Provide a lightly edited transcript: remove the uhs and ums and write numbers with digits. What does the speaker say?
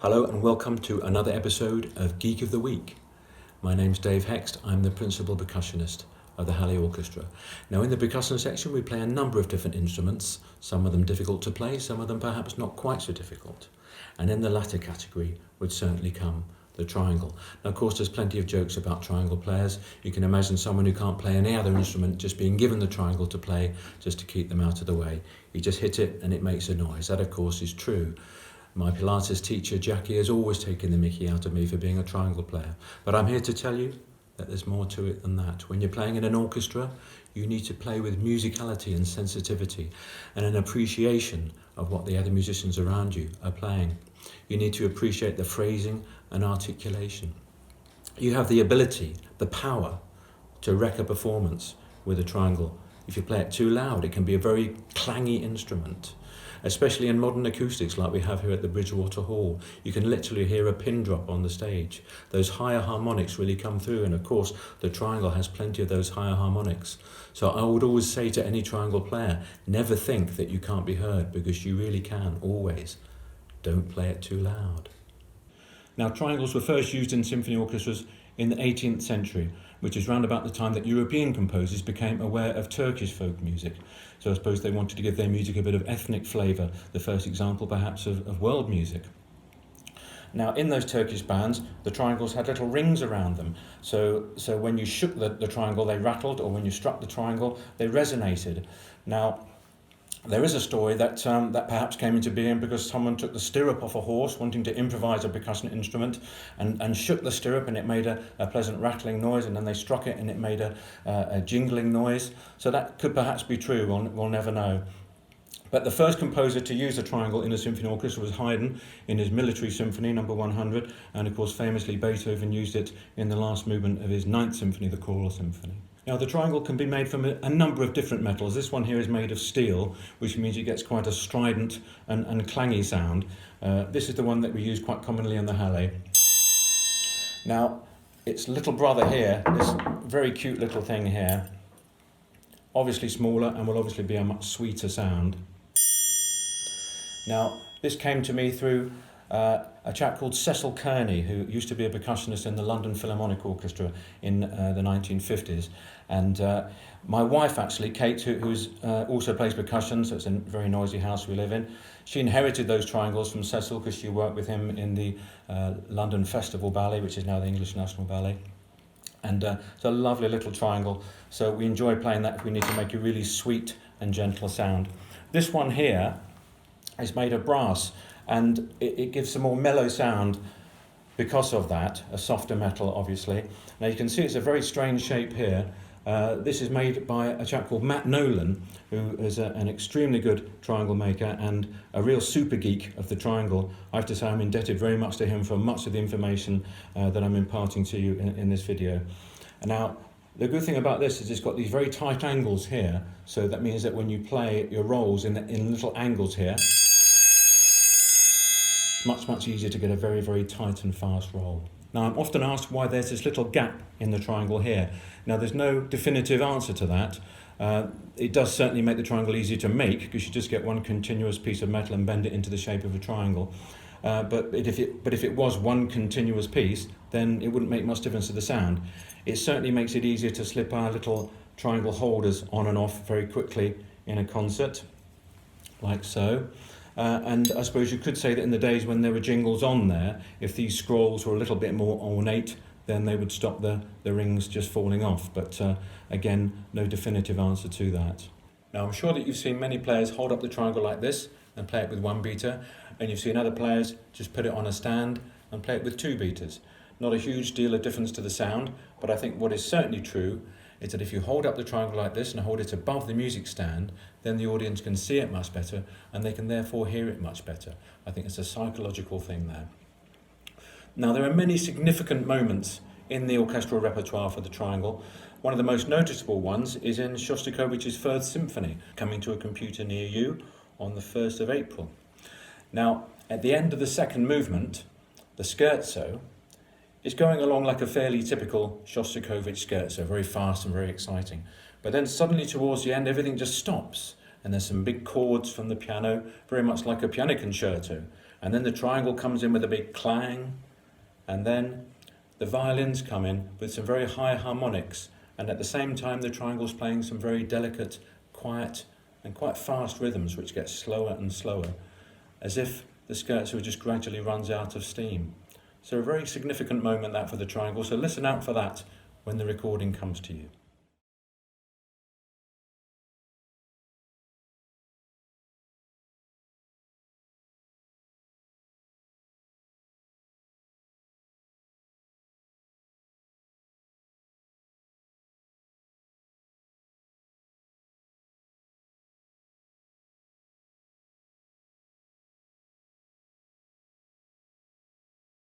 Hello and welcome to another episode of Geek of the Week. My name's Dave Hext. I'm the principal percussionist of the Hallé Orchestra. Now in the percussion section we play a number of different instruments, some of them difficult to play, some of them perhaps not quite so difficult. And in the latter category would certainly come the triangle. Now of course there's plenty of jokes about triangle players. You can imagine someone who can't play any other instrument just being given the triangle to play just to keep them out of the way. You just hit it and it makes a noise. That of course is true. My Pilates teacher, Jackie, has always taken the mickey out of me for being a triangle player. But I'm here to tell you that there's more to it than that. When you're playing in an orchestra, you need to play with musicality and sensitivity and an appreciation of what the other musicians around you are playing. You need to appreciate the phrasing and articulation. You have the ability, the power, to wreck a performance with a triangle. If you play it too loud, it can be a very clangy instrument. Especially in modern acoustics like we have here at the Bridgewater Hall. You can literally hear a pin drop on the stage. Those higher harmonics really come through, and of course the triangle has plenty of those higher harmonics. So I would always say to any triangle player, never think that you can't be heard, because you really can, always. Don't play it too loud. Now triangles were first used in symphony orchestras in the 18th century, which is round about the time that European composers became aware of Turkish folk music. So I suppose they wanted to give their music a bit of ethnic flavour, the first example perhaps of world music. Now in those Turkish bands, the triangles had little rings around them. So when you shook the triangle, they rattled, or when you struck the triangle, they resonated. Now, there is a story that perhaps came into being because someone took the stirrup off a horse wanting to improvise a percussion instrument and shook the stirrup, and it made a pleasant rattling noise, and then they struck it and it made a jingling noise. So that could perhaps be true, we'll never know. But the first composer to use a triangle in a symphony orchestra was Haydn in his Military Symphony, number 100, and of course famously Beethoven used it in the last movement of his 9th Symphony, the Choral Symphony. Now the triangle can be made from a number of different metals. This one here is made of steel, which means it gets quite a strident and clangy sound. This is the one that we use quite commonly in the Hallé. Now its little brother here, this very cute little thing here, obviously smaller and will obviously be a much sweeter sound. Now this came to me through a chap called Cecil Kearney, who used to be a percussionist in the London Philharmonic Orchestra in the 1950s. And my wife, actually, Kate, who also plays percussion, so it's a very noisy house we live in, she inherited those triangles from Cecil because she worked with him in the London Festival Ballet, which is now the English National Ballet. And it's a lovely little triangle, so we enjoy playing that if we need to make a really sweet and gentle sound. This one here is made of brass, and it gives a more mellow sound because of that, a softer metal obviously. Now you can see it's a very strange shape here. This is made by a chap called Matt Nolan, who is an extremely good triangle maker and a real super geek of the triangle. I have to say I'm indebted very much to him for much of the information that I'm imparting to you in this video. And now the good thing about this is it's got these very tight angles here, so that means that when you play your rolls in little angles here, much easier to get a very, very tight and fast roll. Now I'm often asked why there's this little gap in the triangle here. Now there's no definitive answer to that. It does certainly make the triangle easier to make, because you just get one continuous piece of metal and bend it into the shape of a triangle. But if it was one continuous piece, then it wouldn't make much difference to the sound. It certainly makes it easier to slip our little triangle holders on and off very quickly in a concert, like so. And I suppose you could say that in the days when there were jingles on there, if these scrolls were a little bit more ornate, then they would stop the rings just falling off. But again, no definitive answer to that. Now I'm sure that you've seen many players hold up the triangle like this and play it with one beater, and you've seen other players just put it on a stand and play it with two beaters. Not a huge deal of difference to the sound, but I think what is certainly true is that if you hold up the triangle like this and hold it above the music stand, then the audience can see it much better and they can therefore hear it much better. I think it's a psychological thing there. Now there are many significant moments in the orchestral repertoire for the triangle. One of the most noticeable ones is in Shostakovich's 1st Symphony, coming to a computer near you on the 1st of April. Now at the end of the 2nd movement, the scherzo is going along like a fairly typical Shostakovich scherzo, very fast and very exciting. But then suddenly towards the end, everything just stops, and there's some big chords from the piano, very much like a piano concerto. And then the triangle comes in with a big clang, and then the violins come in with some very high harmonics, and at the same time the triangle's playing some very delicate, quiet and quite fast rhythms which get slower and slower, as if the scherzo just gradually runs out of steam. So a very significant moment that for the triangle, so listen out for that when the recording comes to you.